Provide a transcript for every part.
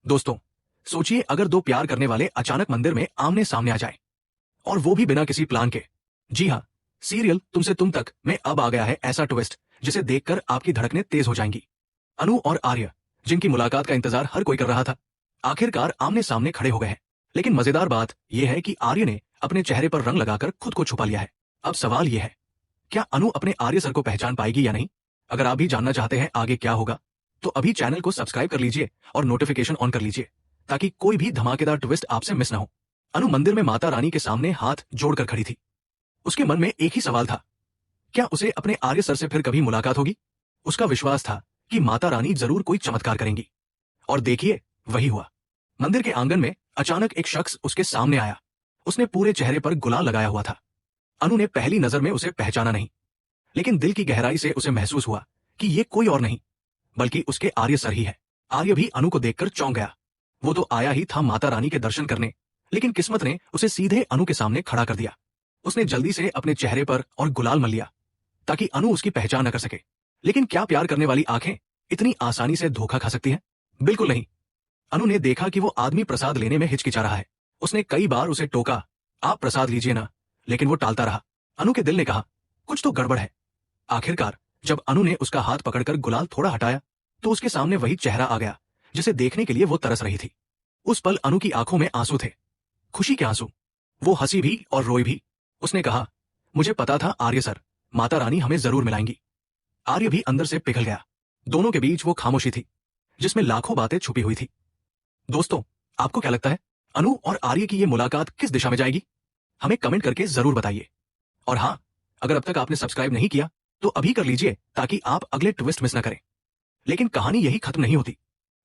दोस्तों, सोचिए अगर दो प्यार करने वाले अचानक मंदिर में आमने सामने आ जाएं, और वो भी बिना किसी प्लान के। जी हाँ, सीरियल तुमसे तुम तक में अब आ गया है ऐसा ट्विस्ट जिसे देखकर आपकी धड़कनें तेज हो जाएंगी। अनु और आर्य, जिनकी मुलाकात का इंतजार हर कोई कर रहा था, आखिरकार आमने सामने खड़े हो गए हैं। लेकिन मजेदार बात यह है कि आर्य ने अपने चेहरे पर रंग लगाकर खुद को छुपा लिया है। अब सवाल यह है, क्या अनु अपने आर्य सर को पहचान पाएगी या नहीं? अगर आप भी जानना चाहते हैं आगे क्या होगा, तो अभी चैनल को सब्सक्राइब कर लीजिए और नोटिफिकेशन ऑन कर लीजिए, ताकि कोई भी धमाकेदार ट्विस्ट आपसे मिस ना हो। अनु मंदिर में माता रानी के सामने हाथ जोड़कर खड़ी थी। उसके मन में एक ही सवाल था, क्या उसे अपने आर्य सर से फिर कभी मुलाकात होगी? उसका विश्वास था कि माता रानी जरूर कोई चमत्कार करेंगी। और देखिए, वही हुआ। मंदिर के आंगन में अचानक एक शख्स उसके सामने आया। उसने पूरे चेहरे पर गुलाल लगाया हुआ था। अनु ने पहली नजर में उसे पहचाना नहीं, लेकिन दिल की गहराई से उसे महसूस हुआ कि ये कोई और नहीं बल्कि उसके आर्य सर ही है। आर्य भी अनु को देखकर चौंक गया। वो तो आया ही था माता रानी के दर्शन करने, लेकिन किस्मत ने उसे सीधे अनु के सामने खड़ा कर दिया। उसने जल्दी से अपने चेहरे पर और गुलाल मल लिया ताकि अनु उसकी पहचान न कर सके। लेकिन क्या प्यार करने वाली आंखें इतनी आसानी से धोखा खा सकती हैं? बिल्कुल नहीं। अनु ने देखा कि वो आदमी प्रसाद लेने में हिचकिचा रहा है। उसने कई बार उसे टोका, आप प्रसाद लीजिए ना, लेकिन वो टालता रहा। अनु के दिल ने कहा, कुछ तो गड़बड़ है। आखिरकार जब अनु ने उसका हाथ पकड़कर गुलाल थोड़ा हटाया, तो उसके सामने वही चेहरा आ गया जिसे देखने के लिए वो तरस रही थी। उस पल अनु की आंखों में आंसू थे, खुशी के आंसू। वो हंसी भी और रोई भी। उसने कहा, मुझे पता था आर्य सर, माता रानी हमें जरूर मिलाएंगी। आर्य भी अंदर से पिघल गया। दोनों के बीच वो खामोशी थी जिसमें लाखों बातें छुपी हुई थी। दोस्तों, आपको क्या लगता है, अनु और आर्य की ये मुलाकात किस दिशा में जाएगी? हमें कमेंट करके जरूर बताइए। और हाँ, अगर अब तक आपने सब्सक्राइब नहीं किया तो अभी कर लीजिए, ताकि आप अगले ट्विस्ट मिस न करें। लेकिन कहानी यही खत्म नहीं होती।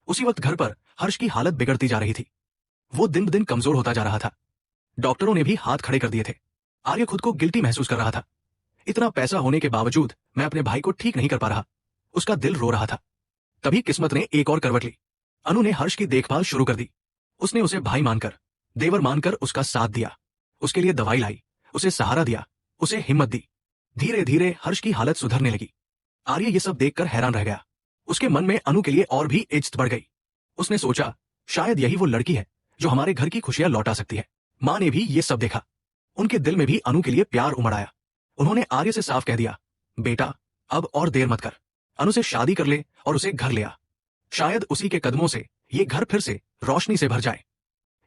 उसी वक्त घर पर हर्ष की हालत बिगड़ती जा रही थी। वो दिन ब दिन कमजोर होता जा रहा था। डॉक्टरों ने भी हाथ खड़े कर दिए थे। आर्य खुद को गिल्टी महसूस कर रहा था। इतना पैसा होने के बावजूद मैं अपने भाई को ठीक नहीं कर पा रहा। उसका दिल रो रहा था। तभी किस्मत ने एक और करवट ली। अनु ने हर्ष की देखभाल शुरू कर दी। उसने उसे भाई मानकर, देवर मानकर उसका साथ दिया। उसके लिए दवाई लाई, उसे सहारा दिया, उसे हिम्मत दी। धीरे धीरे हर्ष की हालत सुधरने लगी। आर्य ये सब देखकर हैरान रह गया। उसके मन में अनु के लिए और भी इज्जत बढ़ गई। उसने सोचा, शायद यही वो लड़की है जो हमारे घर की खुशियां लौटा सकती है। माँ ने भी ये सब देखा। उनके दिल में भी अनु के लिए प्यार उमड़ आया। उन्होंने आर्य से साफ कह दिया, बेटा, अब और देर मत कर, अनु से शादी कर ले और उसे घर ले आ। शायद उसी के कदमों से ये घर फिर से रोशनी से भर जाए।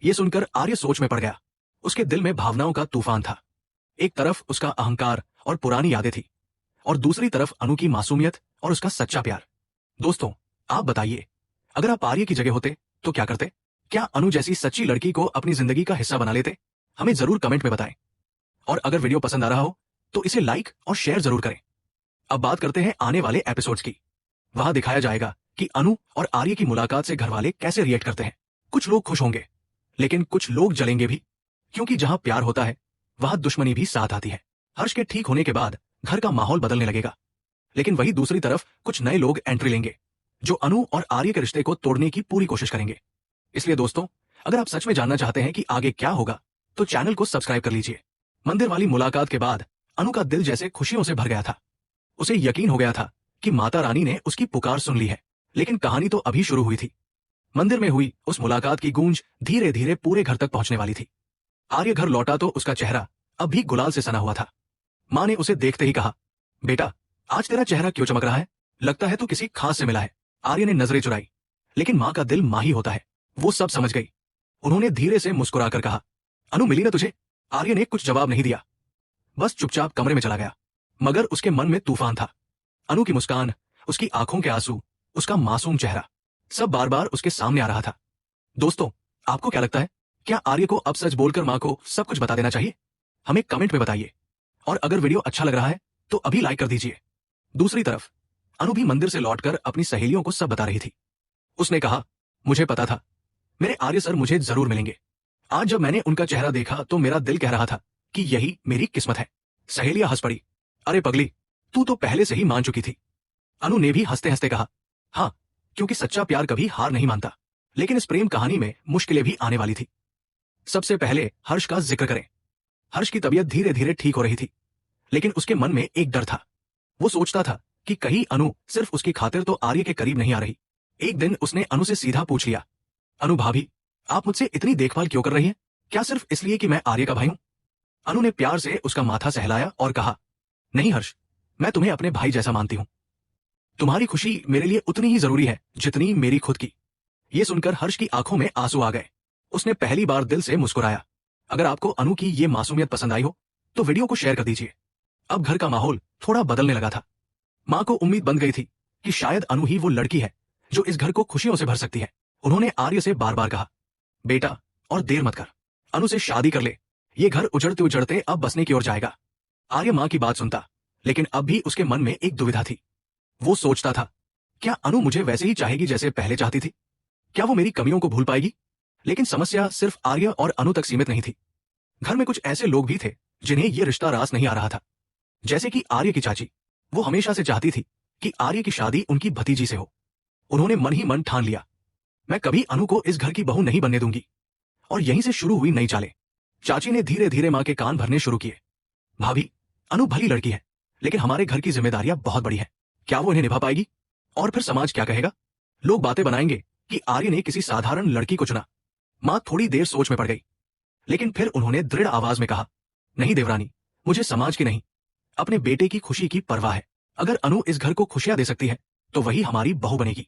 ये सुनकर आर्य सोच में पड़ गया। उसके दिल में भावनाओं का तूफान था। एक तरफ उसका अहंकार और पुरानी यादें थी, और दूसरी तरफ अनु की मासूमियत और उसका सच्चा प्यार। दोस्तों, आप बताइए, अगर आप आर्य की जगह होते तो क्या करते? क्या अनु जैसी सच्ची लड़की को अपनी जिंदगी का हिस्सा बना लेते? हमें जरूर कमेंट में बताएं। और अगर वीडियो पसंद आ रहा हो तो इसे लाइक और शेयर जरूर करें। अब बात करते हैं आने वाले एपिसोड्स की। वहां दिखाया जाएगा कि अनु और आर्य की मुलाकात से घरवाले कैसे रिएक्ट करते हैं। कुछ लोग खुश होंगे, लेकिन कुछ लोग जलेंगे भी, क्योंकि जहां प्यार होता है वहां दुश्मनी भी साथ आती है। हर्ष के ठीक होने के बाद घर का माहौल बदलने लगेगा, लेकिन वही दूसरी तरफ कुछ नए लोग एंट्री लेंगे जो अनु और आर्य के रिश्ते को तोड़ने की पूरी कोशिश करेंगे। इसलिए दोस्तों, अगर आप सच में जानना चाहते हैं कि आगे क्या होगा, तो चैनल को सब्सक्राइब कर लीजिए। मंदिर वाली मुलाकात के बाद अनु का दिल जैसे खुशियों से भर गया था। उसे यकीन हो गया था कि माता रानी ने उसकी पुकार सुन ली है। लेकिन कहानी तो अभी शुरू हुई थी। मंदिर में हुई उस मुलाकात की गूंज धीरे धीरे पूरे घर तक पहुंचने वाली थी। आर्य घर लौटा तो उसका चेहरा अब भी गुलाल से सना हुआ था। माँ ने उसे देखते ही कहा, बेटा, आज तेरा चेहरा क्यों चमक रहा है? लगता है तू किसी खास से मिला है। आर्य ने नजरें चुराई, लेकिन माँ का दिल माँ ही होता है। वो सब समझ गई। उन्होंने धीरे से मुस्कुराकर कहा, अनु मिली ना तुझे? आर्य ने कुछ जवाब नहीं दिया, बस चुपचाप कमरे में चला गया। मगर उसके मन में तूफान था। अनु की मुस्कान, उसकी आंखों के आंसू, उसका मासूम चेहरा, सब बार बार उसके सामने आ रहा था। दोस्तों, आपको क्या लगता है, क्या आर्य को अब सच बोलकर माँ को सब कुछ बता देना चाहिए? हमें कमेंट में बताइए। और अगर वीडियो अच्छा लग रहा है तो अभी लाइक कर दीजिए। दूसरी तरफ अनु भी मंदिर से लौटकर अपनी सहेलियों को सब बता रही थी। उसने कहा, मुझे पता था मेरे आर्य सर मुझे जरूर मिलेंगे। आज जब मैंने उनका चेहरा देखा तो मेरा दिल कह रहा था कि यही मेरी किस्मत है। सहेलियां हंस पड़ी, अरे पगली, तू तो पहले से ही मान चुकी थी। अनु ने भी हंसते हंसते कहा, हाँ, क्योंकि सच्चा प्यार कभी हार नहीं मानता। लेकिन इस प्रेम कहानी में मुश्किलें भी आने वाली थी। सबसे पहले हर्ष का जिक्र करें। हर्ष की तबीयत धीरे धीरे ठीक हो रही थी, लेकिन उसके मन में एक डर था। वो सोचता था कि कहीं अनु सिर्फ उसकी खातिर तो आर्य के करीब नहीं आ रही। एक दिन उसने अनु से सीधा पूछ लिया, अनु भाभी, आप मुझसे इतनी देखभाल क्यों कर रही हैं? क्या सिर्फ इसलिए कि मैं आर्य का भाई हूं? अनु ने प्यार से उसका माथा सहलाया और कहा, नहीं हर्ष, मैं तुम्हें अपने भाई जैसा मानती हूं। तुम्हारी खुशी मेरे लिए उतनी ही जरूरी है जितनी मेरी खुद की। ये सुनकर हर्ष की आंखों में आंसू आ गए। उसने पहली बार दिल से मुस्कुराया। अगर आपको अनु की ये मासूमियत पसंद आई हो तो वीडियो को शेयर कर दीजिए। अब घर का माहौल थोड़ा बदलने लगा था। मां को उम्मीद बन गई थी कि शायद अनु ही वो लड़की है जो इस घर को खुशियों से भर सकती है। उन्होंने आर्य से बार बार कहा, बेटा और देर मत कर, अनु से शादी कर ले। ये घर उजड़ते उजड़ते अब बसने की ओर जाएगा। आर्य मां की बात सुनता, लेकिन अब भी उसके मन में एक दुविधा थी। वो सोचता था, क्या अनु मुझे वैसे ही चाहेगी जैसे पहले चाहती थी? क्या वो मेरी कमियों को भूल पाएगी? लेकिन समस्या सिर्फ आर्य और अनु तक सीमित नहीं थी। घर में कुछ ऐसे लोग भी थे जिन्हें यह रिश्ता रास नहीं आ रहा था। जैसे कि आर्य की चाची। वो हमेशा से चाहती थी कि आर्य की शादी उनकी भतीजी से हो। उन्होंने मन ही मन ठान लिया, मैं कभी अनु को इस घर की बहू नहीं बनने दूंगी। और यहीं से शुरू हुई नई चालें। चाची ने धीरे धीरे मां के कान भरने शुरू किए। भाभी, अनु भली लड़की है, लेकिन हमारे घर की जिम्मेदारियां बहुत बड़ी हैं। क्या वो इन्हें निभा पाएगी? और फिर समाज क्या कहेगा? लोग बातें बनाएंगे कि आर्य ने किसी साधारण लड़की को चुना। मां थोड़ी देर सोच में पड़ गई, लेकिन फिर उन्होंने दृढ़ आवाज में कहा, नहीं देवरानी, मुझे समाज की नहीं, अपने बेटे की खुशी की परवाह है। अगर अनु इस घर को खुशियां दे सकती है तो वही हमारी बहू बनेगी।